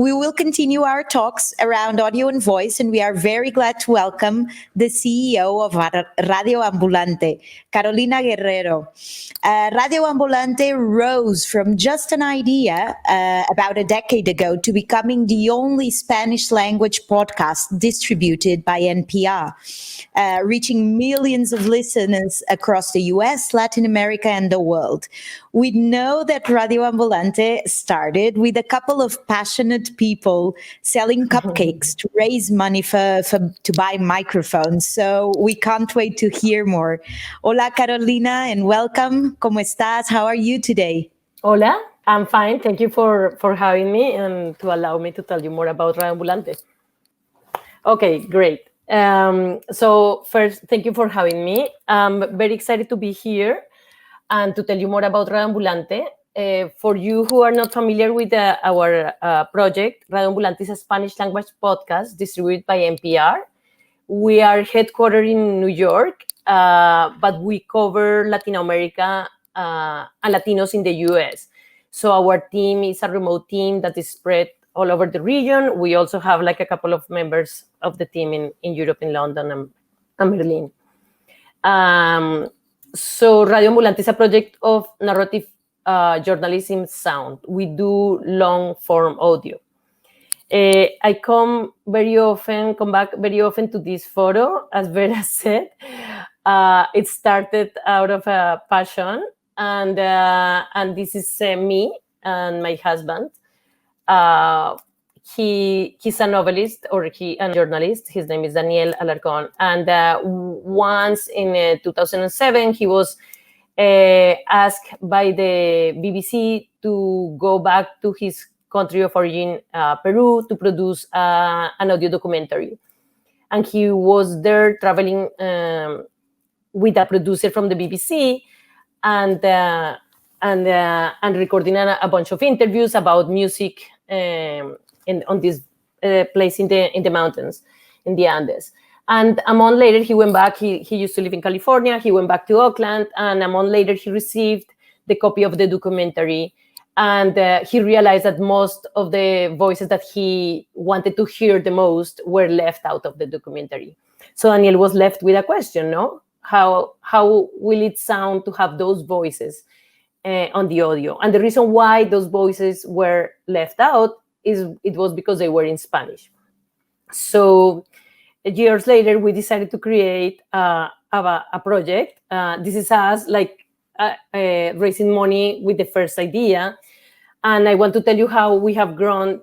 we will continue our talks around audio and voice, and we are very glad to welcome the CEO of Radio Ambulante, Carolina Guerrero. Radio Ambulante rose from just an idea about a decade ago to becoming the only Spanish language podcast distributed by NPR, reaching millions of listeners across the US, Latin America, and the world. We know that Radio Ambulante started with a couple of passionate people selling cupcakes to raise money to buy microphones. So we can't wait to hear more. Hola, Carolina, and welcome. ¿Cómo estás? How are you today? Hola, I'm fine. Thank you for having me and to allow me to tell you more about Radio Ambulante. Okay, great. So first, thank you for having me. I'm very excited to be here and to tell you more about Radio Ambulante. For you who are not familiar with our project, Radio Ambulante is a Spanish language podcast distributed by NPR. We are headquartered in New York, but we cover Latin America and Latinos in the US. So our team is a remote team that is spread all over the region. We also have like a couple of members of the team in Europe, in London and Berlin. So Radio Ambulante is a project of narrative journalism sound. We do long form audio. I come back very often to this photo, as Vera said. It started out of a passion, and this is me and my husband. He's a novelist and journalist. His name is Daniel Alarcón. And once in 2007, he was asked by the BBC to go back to his country of origin, Peru, to produce an audio documentary. And he was there traveling with a producer from the BBC and recording a bunch of interviews about music on this place in the mountains, in the Andes. And a month later, he went back. He used to live in California. He went back to Oakland. And a month later, he received the copy of the documentary. And he realized that most of the voices that he wanted to hear the most were left out of the documentary. So Daniel was left with a question, no? How will it sound to have those voices on the audio? And the reason why those voices were left out it was because they were in Spanish. So years later, we decided to create a project. This is us raising money with the first idea. And I want to tell you how we have grown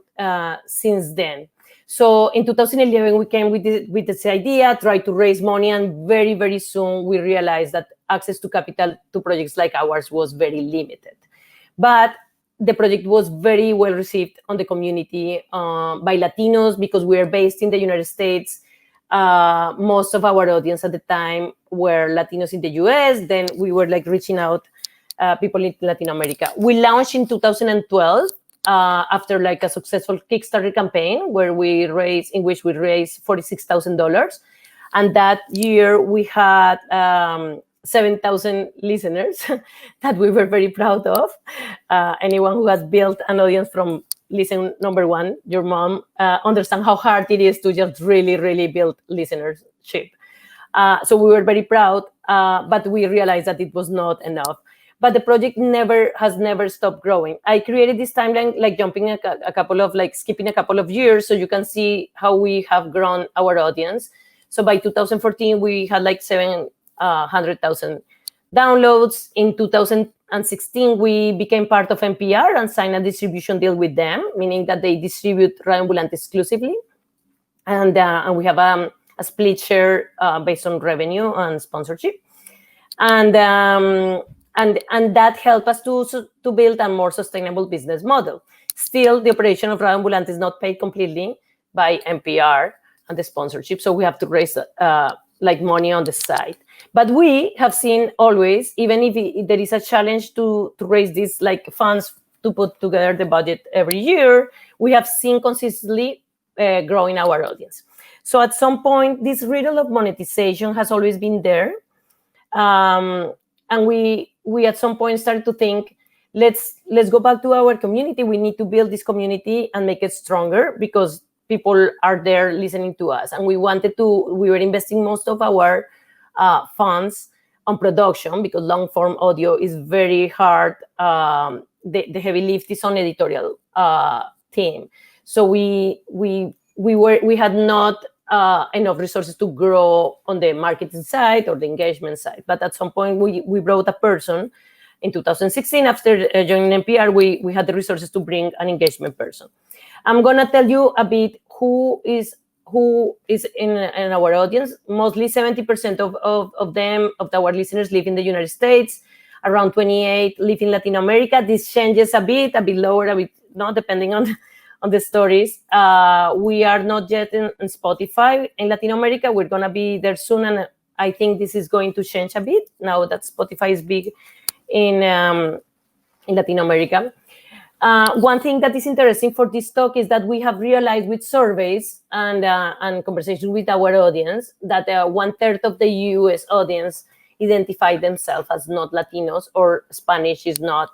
since then. So in 2011, we came with this idea, tried to raise money, and very, very soon we realized that access to capital to projects like ours was very limited. But the project was very well received on the community by Latinos because we are based in the United States. Most of our audience at the time were Latinos in the US. Then we were reaching out people in Latin America. We launched in 2012 after a successful Kickstarter campaign in which we raised $46,000. And that year we had 7,000 listeners that we were very proud of. Anyone who has built an audience from listen number one, your mom, understand how hard it is to just really, really build listenership. So we were very proud, but we realized that it was not enough. But the project has never stopped growing. I created this timeline, skipping a couple of years, so you can see how we have grown our audience. So by 2014, we had 700,000 downloads. In 2016, we became part of NPR and signed a distribution deal with them, meaning that they distribute Radio Ambulante exclusively. And we have a split share based on revenue and sponsorship. And that helped us to build a more sustainable business model. Still, the operation of Radio Ambulante is not paid completely by NPR and the sponsorship, so we have to raise money on the side. But we have seen always, even if there is a challenge to raise these funds to put together the budget every year, we have seen consistently growing our audience. So at some point, this riddle of monetization has always been there. And we at some point started to think, let's go back to our community. We need to build this community and make it stronger because people are there listening to us. And we were investing most of our funds on production because long form audio is very hard. The heavy lift is on editorial team. So we had not enough resources to grow on the marketing side or the engagement side. But at some point, we brought a person in 2016. After joining NPR, we had the resources to bring an engagement person. I'm gonna tell you a bit who is in our audience. Mostly 70% of our listeners live in the United States. Around 28 live in Latin America. This changes a bit lower, a bit not depending on the stories. We are not yet in Spotify in Latin America. We're gonna be there soon, and I think this is going to change a bit now that Spotify is big in Latin America. One thing that is interesting for this talk is that we have realized with surveys and conversations with our audience that 1/3 of the US audience identify themselves as not Latinos or Spanish is not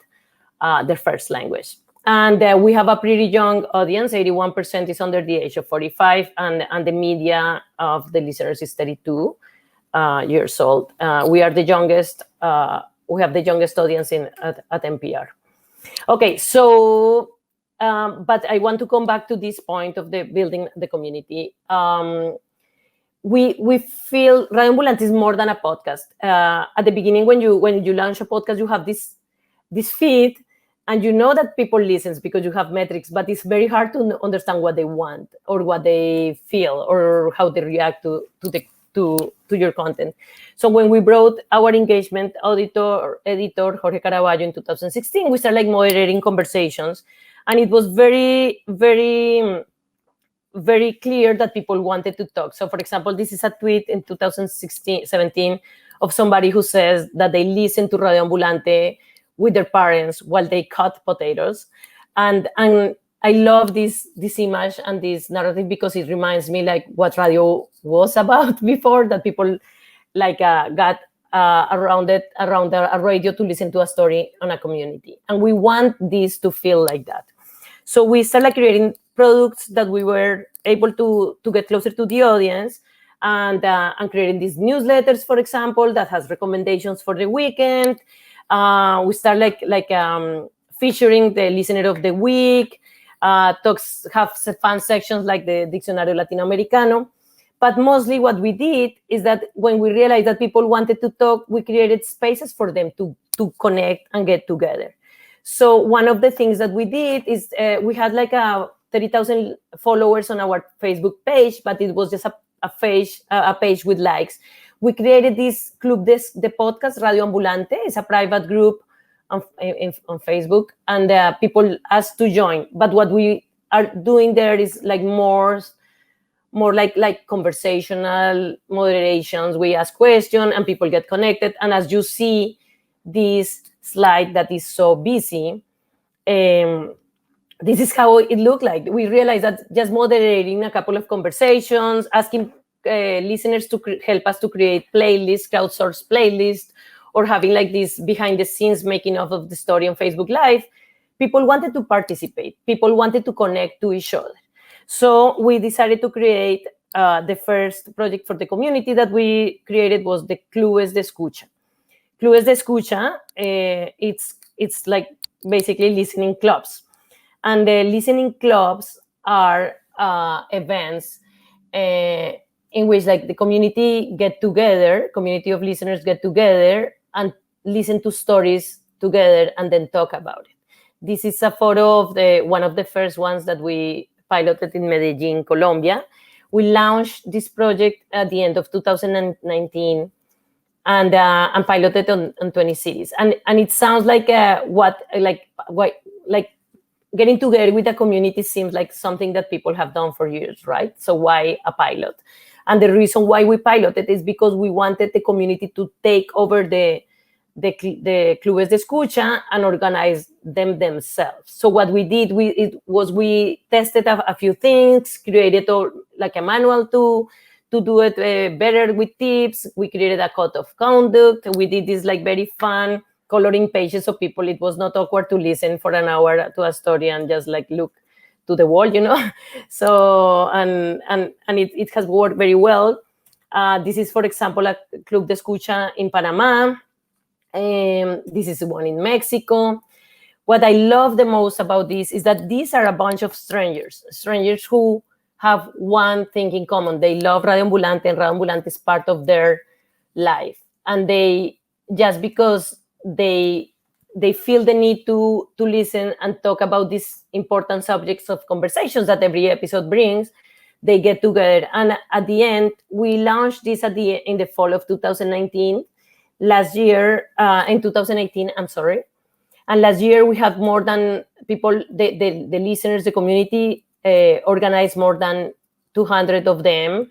their first language. And we have a pretty young audience. 81% is under the age of 45, and the media of the listeners is 32 years old. We are the youngest. We have the youngest audience at NPR. Okay, so, but I want to come back to this point of the building the community. We feel Radio Ambulante is more than a podcast. At the beginning, when you launch a podcast, you have this feed, and you know that people listen because you have metrics, but it's very hard to understand what they want or what they feel or how they react to your content. So when we brought our engagement editor Jorge Caraballo in 2016, we started moderating conversations, and it was very, very, very clear that people wanted to talk. So for example, this is a tweet in 2017 of somebody who says that they listen to Radio Ambulante with their parents while they cut potatoes. And I love this image and this narrative because it reminds me like what radio was about before, that people got around a radio to listen to a story on a community. And we want this to feel like that. So we started creating products that we were able to get closer to the audience, and creating these newsletters, for example, that has recommendations for the weekend. We start featuring the listener of the week. Talks have fun sections like the Diccionario Latinoamericano. But mostly what we did is that when we realized that people wanted to talk, we created spaces for them to connect and get together. So one of the things that we did is we had 30,000 followers on our Facebook page, but it was just a page with likes. We created this Club de Podcast Radio Ambulante. It's a private group on Facebook, and people asked to join. But what we are doing there is more like conversational moderations. We ask questions and people get connected. And as you see this slide that is so busy, this is how it looked like. We realized that just moderating a couple of conversations, asking listeners to help us to create playlists, crowdsourced playlists, or having this behind the scenes making of the story on Facebook Live, people wanted to participate. People wanted to connect to each other. So we decided to create the first project for the community that we created was the Clubes de Escucha. Clubes de Escucha, it's basically listening clubs. And the listening clubs are events in which the community community of listeners get together and listen to stories together and then talk about it. This is a photo of one of the first ones that we piloted in Medellin, Colombia. We launched this project at the end of 2019 and piloted on 20 cities. And it sounds like getting together with a community seems like something that people have done for years, right? So why a pilot? And the reason why we piloted is because we wanted the community to take over the Clubes de Escucha and organize them themselves. So what we did we tested a few things, created a manual to do it better with tips. We created a code of conduct. We did this very fun coloring pages so people, it was not awkward to listen for an hour to a story and just like look to the wall, So, and it has worked very well. This is, for example, a Club de Escucha in Panama. This is one in Mexico. What I love the most about this is that these are a bunch of strangers who have one thing in common. They love Radio Ambulante, and Radio Ambulante is part of their life. And they, just because they feel the need to listen and talk about these important subjects of conversations that every episode brings, they get together. And at the end, we launched this in the fall of 2019. Last year, in 2018, I'm sorry. And last year, we had more than people, the listeners, the community organized more than 200 of them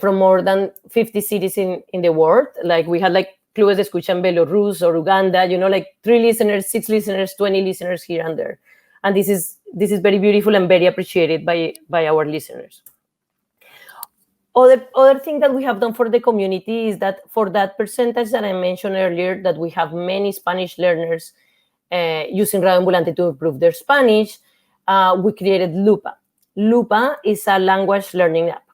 from more than 50 cities in the world. Like we had like clubes de escucha in Belarus or Uganda, like 3 listeners, 6 listeners, 20 listeners here and there. And this is very beautiful and very appreciated by our listeners. Other thing that we have done for the community is that for that percentage that I mentioned earlier, that we have many Spanish learners using Radio Ambulante to improve their Spanish, we created Lupa. Lupa is a language learning app.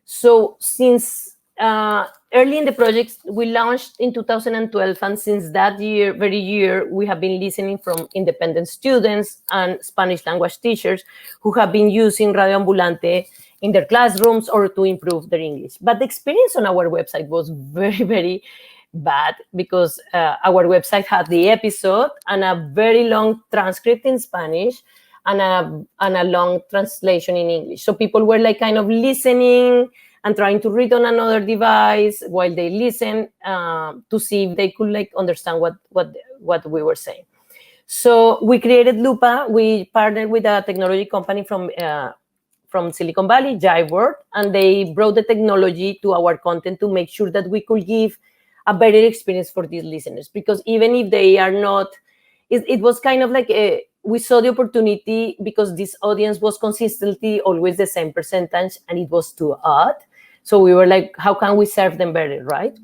So since early in the project, we launched in 2012, and since that very year, we have been listening from independent students and Spanish language teachers who have been using Radio Ambulante in their classrooms or to improve their English. But the experience on our website was very, very bad because our website had the episode and a very long transcript in Spanish and a long translation in English. So people were like kind of listening and trying to read on another device while they listen to see if they could like understand what we were saying. So we created Lupa. We partnered with a technology company from Silicon Valley, Jiveword, and they brought the technology to our content to make sure that we could give a better experience for these listeners. Because even if they are not, it was kind of like we saw the opportunity because this audience was consistently always the same percentage, and it was too odd. So we were like, how can we serve them better, right?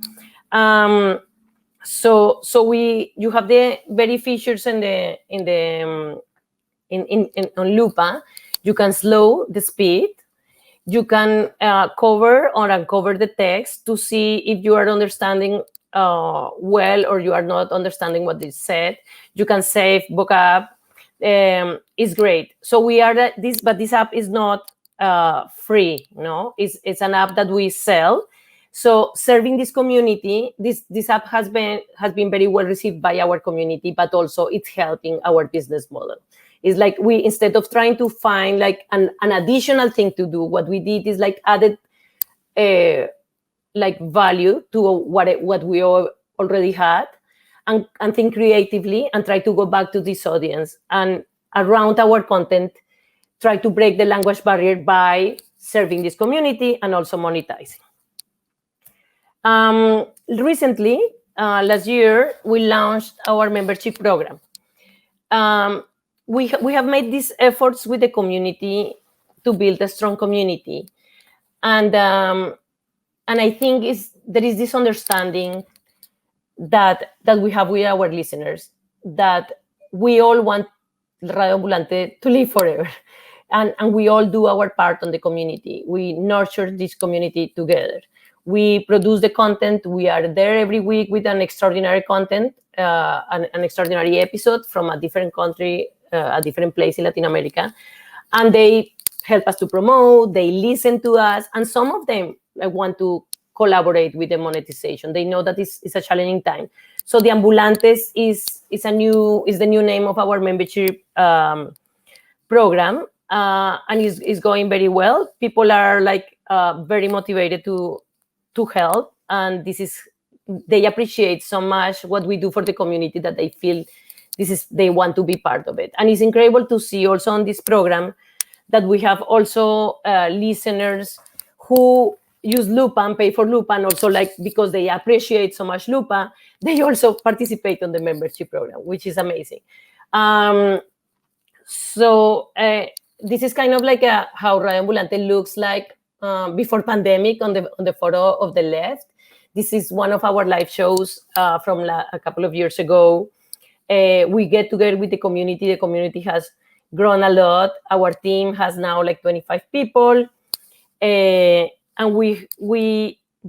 So you have the very features on Lupa. You can slow the speed. You can cover or uncover the text to see if you are understanding well or you are not understanding what is said. You can save vocab. It's great. So but this app is not free. It's an app that we sell. So serving this community, this app has been very well received by our community, but also it's helping our business model. It's like we, instead of trying to find like an additional thing to do, what we did is like added like value to what we already had, and think creatively and try to go back to this audience and around our content, try to break the language barrier by serving this community and also monetizing. Recently, last year, we launched our membership program. We have made these efforts with the community to build a strong community, and I think there is this understanding that we have with our listeners that we all want Radio Ambulante to live forever, and we all do our part on the community. We nurture this community together. We produce the content. We are there every week with an extraordinary content, an extraordinary episode from a different country, a different place in Latin America. And they help us to promote, they listen to us, and some of them want to collaborate with the monetization. They know that it's a challenging time. So the Ambulantes is the new name of our membership program, and is going very well. People are like very motivated to help, and they appreciate so much what we do for the community that they feel they want to be part of it. And it's incredible to see also on this program that we have also listeners who use Lupa and pay for Lupa, and also like because they appreciate so much Lupa, they also participate on the membership program, which is amazing. So this is kind of like how Radio Ambulante looks like before pandemic on the photo of the left. This is one of our live shows from a couple of years ago. We get together with the community. The community has grown a lot. Our team has now like 25 people. And we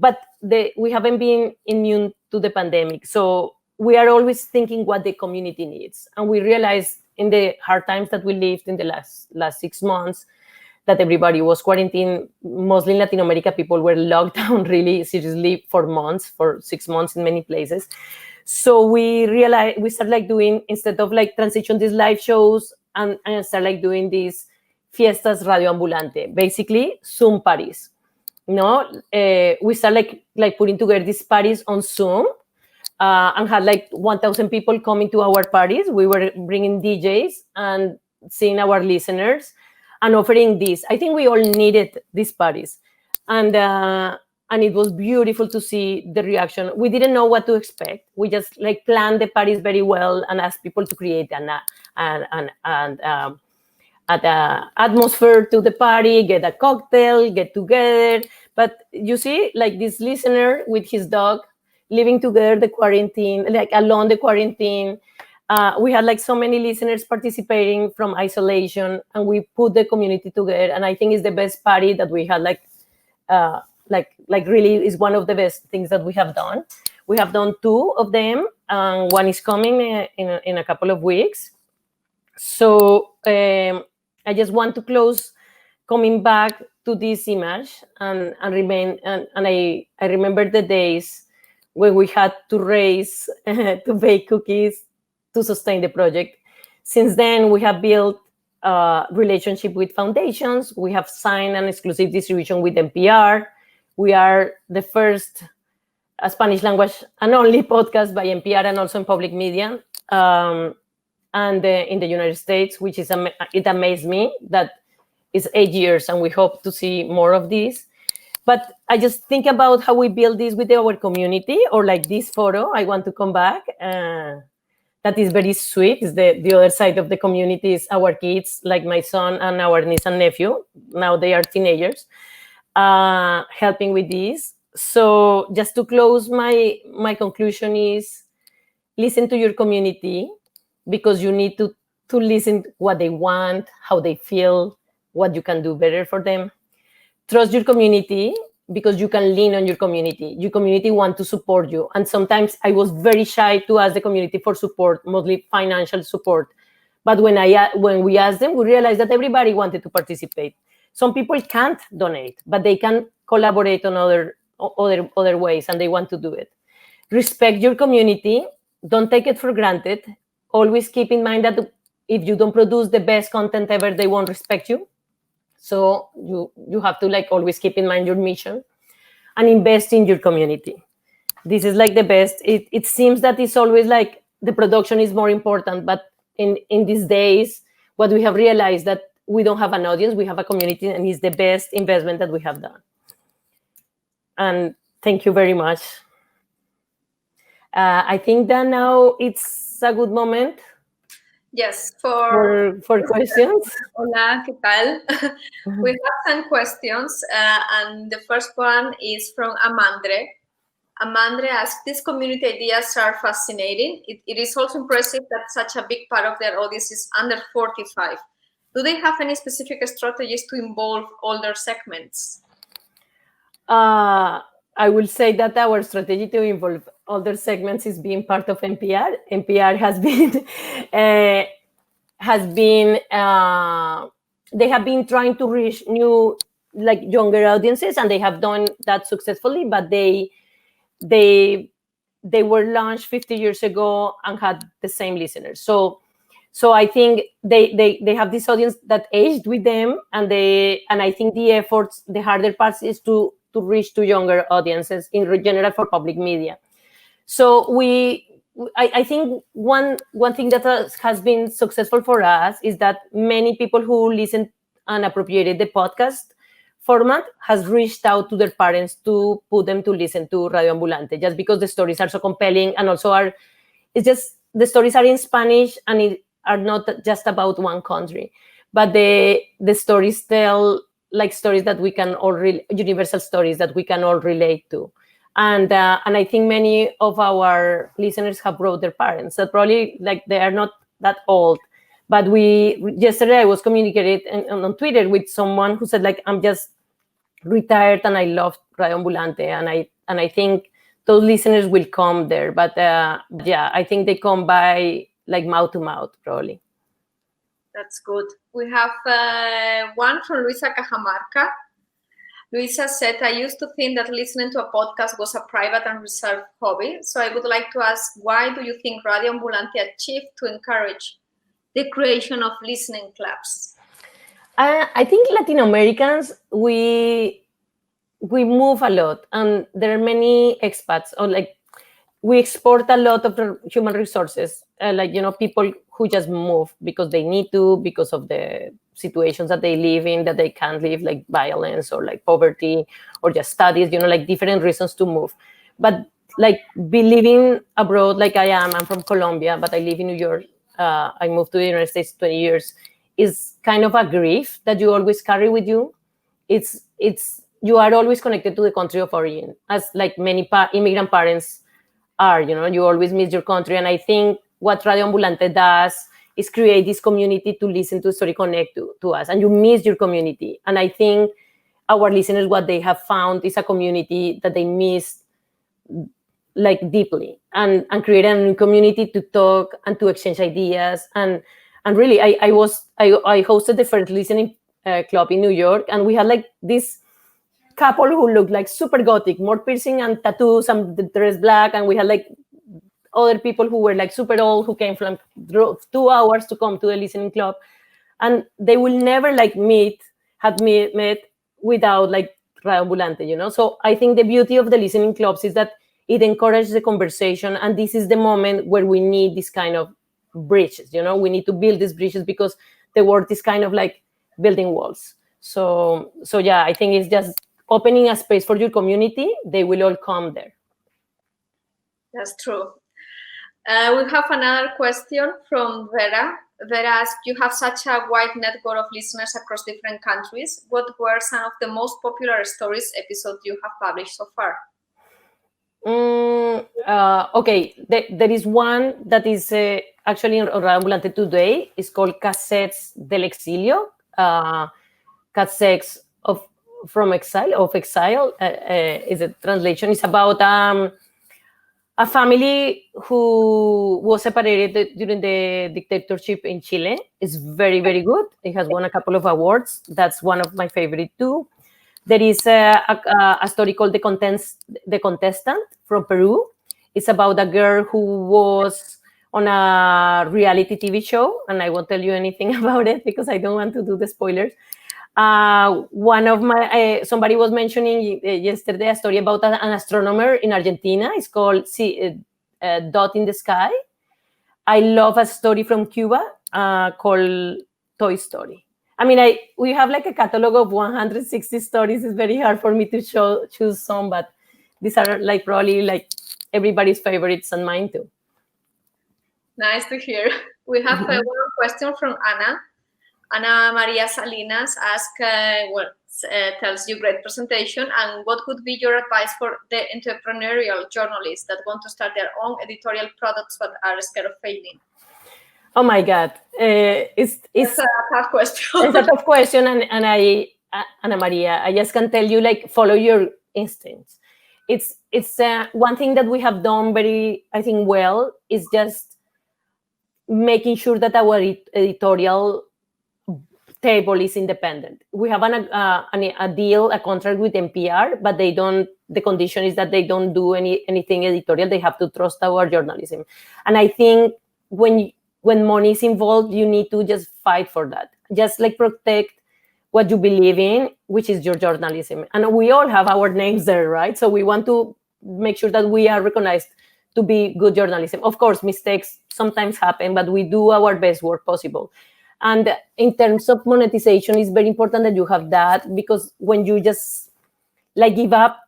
haven't been immune to the pandemic. So we are always thinking what the community needs. And we realized in the hard times that we lived in the last 6 months, that everybody was quarantined. Mostly in Latin America, people were locked down really seriously for 6 months in many places. So we realized, we started like doing, instead of like transition these live shows and start like doing these Fiestas Radio Ambulante, basically Zoom parties. We start like putting together these parties on Zoom, and had like 1,000 people coming to our parties. We were bringing DJs and seeing our listeners and offering this. I think we all needed these parties, and it was beautiful to see the reaction. We didn't know what to expect. We just like planned the parties very well and asked people to create an atmosphere to the party, get a cocktail, get together. But you see, like this listener with his dog living together the quarantine, like alone the quarantine. We had like so many listeners participating from isolation, and we put the community together. And I think it's the best party that we had. Like really is one of the best things that we have done. We have done 2 of them, and one is coming in a couple of weeks. So I just want to close coming back to this image and I remember the days when we had to raise to bake cookies to sustain the project. Since then, we have built a relationship with foundations. We have signed an exclusive distribution with NPR. We are the first Spanish language and only podcast by NPR and also in public media. And in the United States, which is, it amazed me that it's 8 years and we hope to see more of this. But I just think about how we build this with our community, or like this photo, I want to come back. That is very sweet. It's the other side of the community is our kids, like my son and our niece and nephew. Now they are teenagers, helping with this. So just to close, my conclusion is listen to your community, because you need to listen what they want, how they feel, what you can do better for them. Trust your community, because you can lean on your community. Your community want to support you. And sometimes I was very shy to ask the community for support, mostly financial support. But when we asked them, we realized that everybody wanted to participate. Some people can't donate, but they can collaborate on other ways, and they want to do it. Respect your community. Don't take it for granted. Always keep in mind that if you don't produce the best content ever, they won't respect you. So you have to like always keep in mind your mission and invest in your community. This is like the best. It seems that it's always like the production is more important, but in these days, what we have realized that we don't have an audience, we have a community, and it's the best investment that we have done. And thank you very much. I think that now it's a good moment. Yes, for questions. Hola, ¿qué tal? We have some questions, and the first one is from Amandre. Amandre asks, these community ideas are fascinating. It is also impressive that such a big part of their audience is under 45. Do they have any specific strategies to involve older segments? I will say that our strategy to involve older segments is being part of NPR. NPR they have been trying to reach new, like younger audiences, and they have done that successfully, but they were launched 50 years ago and had the same listeners. So I think they have this audience that aged with them, and I think the harder part is to reach to younger audiences in general for public media. So I think one thing that has been successful for us is that many people who listen and appropriated the podcast format has reached out to their parents to put them to listen to Radio Ambulante, just because the stories are so compelling, and also the stories are in Spanish and are not just about one country, but the stories tell like stories that we can all universal stories that we can all relate to. And I think many of our listeners have brought their parents. So probably like they are not that old. But yesterday I was communicating on Twitter with someone who said like, I'm just retired and I love Radio Ambulante, and I think those listeners will come there. But yeah, I think they come by like mouth to mouth probably. That's good. We have one from Luisa Cajamarca. Luisa said, I used to think that listening to a podcast was a private and reserved hobby. So I would like to ask, why do you think Radio Ambulante achieved to encourage the creation of listening clubs? I think Latin Americans, we move a lot, and there are many expats, or like we export a lot of the human resources, like, you know, people who just move because they need to, because of the situations that they live in, that they can't live, like violence or like poverty or just studies, you know, like different reasons to move. But like be living abroad like I am, I'm from Colombia, but I live in New York. I moved to the United States 20 years, is kind of a grief that you always carry with you. It's you are always connected to the country of origin, as like many immigrant parents are, you know, you always miss your country. And I think what Radio Ambulante does is create this community to listen to story, connect to us, and you miss your community. And I think our listeners, what they have found is a community that they miss like deeply, and create a new community to talk and to exchange ideas. And really, I hosted the first listening club in New York, and we had like this couple who looked like super gothic, more piercing and tattoos, and dressed black, and we had like other people who were like super old, who drove 2 hours to come to the listening club, and they will never like met without like Radio Ambulante, you know. So I think the beauty of the listening clubs is that it encourages the conversation, and this is the moment where we need this kind of bridges, you know. We need to build these bridges because the world is kind of like building walls. So yeah, I think it's just opening a space for your community. They will all come there. That's true. We have another question from Vera. Vera asks, you have such a wide network of listeners across different countries. What were some of the most popular stories episodes you have published so far? Okay, there is one that is actually on Radio Ambulante today. It's called Cassettes del Exilio, Cassettes from Exile, is a translation. It's about a family who was separated during the dictatorship in Chile. It's very, very good. It has won a couple of awards. That's one of my favorite too. There is a story called The Contestant from Peru. It's about a girl who was on a reality TV show, and I won't tell you anything about it because I don't want to do the spoilers. One of my somebody was mentioning yesterday a story about an astronomer in Argentina. It's called Dot in the Sky. I love a story from Cuba called Toy Story. I mean, we have like a catalog of 160 stories. It's very hard for me to choose some, but these are like probably like everybody's favorites and mine too. Nice to hear. We have one question from Ana. Ana Maria Salinas asks, tells you great presentation, and what would be your advice for the entrepreneurial journalists that want to start their own editorial products but are scared of failing? Oh my God, it's a tough question. It's a tough question, and Ana Maria, I just can tell you, like, follow your instincts. It's one thing that we have done very, I think, well, is just making sure that our editorial table is independent. We have a deal, a contract with NPR, but they don't. The condition is that they don't do anything editorial. They have to trust our journalism, and I think when money is involved, you need to just fight for that. Just like protect what you believe in, which is your journalism. And we all have our names there, right? So we want to make sure that we are recognized to be good journalism. Of course, mistakes sometimes happen, but we do our best work possible. And in terms of monetization, it's very important that you have that, because when you just like give up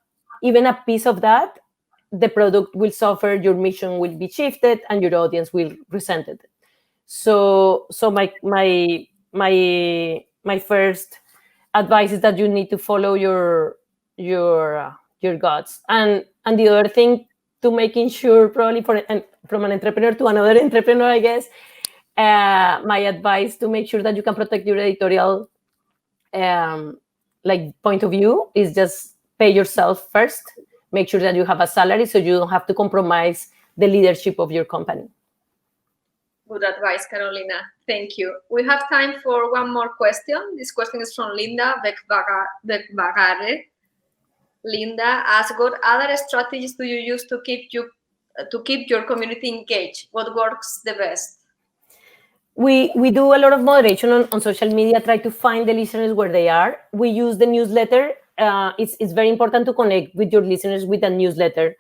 even a piece of that, the product will suffer, your mission will be shifted, and your audience will resent it. So my first advice is that you need to follow your your guts. And the other thing, to making sure, probably from an entrepreneur to another entrepreneur, I guess, my advice to make sure that you can protect your editorial point of view is just pay yourself first. Make sure that you have a salary so you don't have to compromise the leadership of your company. Good advice, Carolina. Thank you. We have time for one more question. This question is from Linda Beckbagare. Linda asks, what other strategies do you use to keep your community engaged? What works the best? We do a lot of moderation on social media, try to find the listeners where they are. We use the newsletter. It's very important to connect with your listeners with a newsletter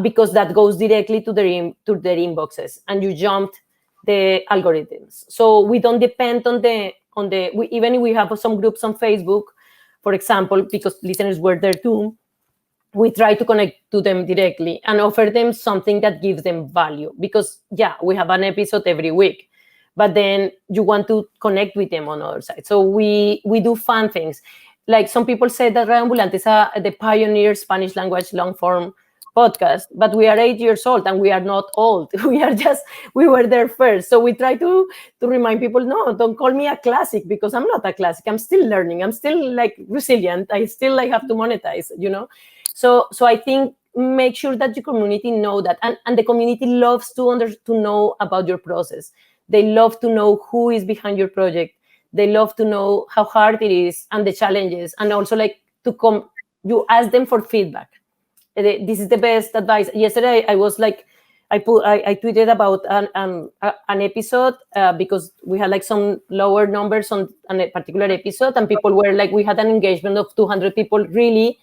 because that goes directly to their inboxes, and you jumped the algorithms. So we don't depend on even if we have some groups on Facebook, for example, because listeners were there too, we try to connect to them directly and offer them something that gives them value. Because we have an episode every week, but then you want to connect with them on the other side. So we do fun things. Like some people say that Radio Ambulante is the pioneer Spanish language long form podcast, but we are 8 years old and we are not old. We were there first. So we try to remind people, no, don't call me a classic, because I'm not a classic. I'm still learning. I'm still resilient. I still have to monetize, So I think make sure that your community know that, and the community loves to know about your process. They love to know who is behind your project. They love to know how hard it is and the challenges, and also you ask them for feedback. This is the best advice. Yesterday, I was I tweeted about an episode because we had some lower numbers on a particular episode, and people were we had an engagement of 200 people really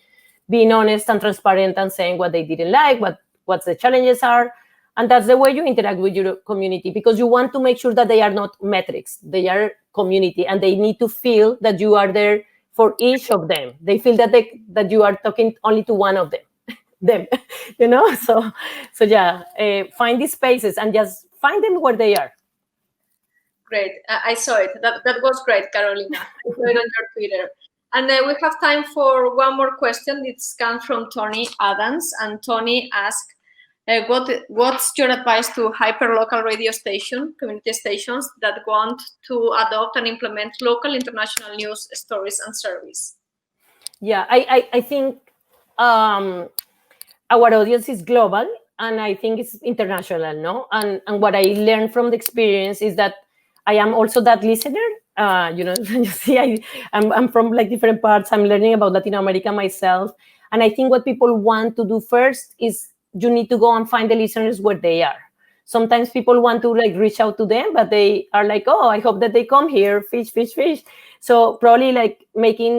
being honest and transparent and saying what they didn't like, what the challenges are. And that's the way you interact with your community, because you want to make sure that they are not metrics, they are community, and they need to feel that you are there for each of them. They feel that you are talking only to one of them. So find these spaces and just find them where they are. Great. I saw it. That was great, Carolina. I saw it on your Twitter. And then we have time for one more question. It's come from Tony Adams, and Tony asks, what's your advice to hyperlocal radio community stations that want to adopt and implement local international news stories and service? Yeah, I think our audience is global, and I think it's international, no? And what I learned from the experience is that I am also that listener. You see, I'm from different parts. I'm learning about Latin America myself. And I think what people want to do first is you need to go and find the listeners where they are. Sometimes people want to reach out to them, but they are oh, I hope that they come here, fish. So probably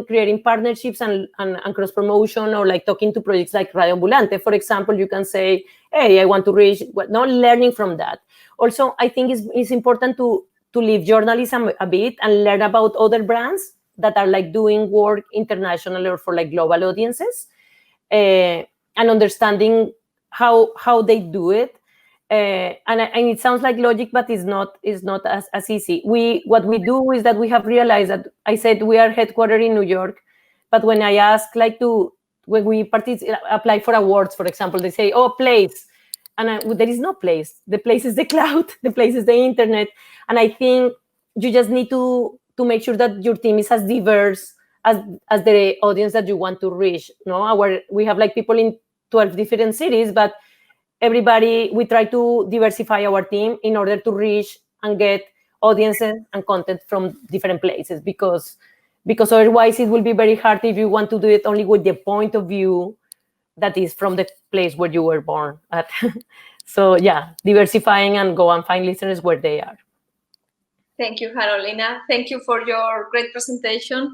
creating partnerships and cross promotion, or talking to projects like Radio Ambulante, for example. You can say, hey, I want to reach, not learning from that. Also, I think it's important to leave journalism a bit and learn about other brands that are doing work internationally or for global audiences, and understanding how they do it. And it sounds like logic, but it's not as easy. What we do is that we have realized that I said we are headquartered in New York, but when I ask when we apply for awards, for example, they say, oh, place. And there is no place. The place is the cloud. The place is the internet. And I think you just need to make sure that your team is as diverse as the audience that you want to reach. We have people in 12 different cities, but we try to diversify our team in order to reach and get audiences and content from different places, because otherwise it will be very hard if you want to do it only with the point of view that is from the place where you were born at. So diversifying and go and find listeners where they are. Thank you, Carolina. Thank you for your great presentation.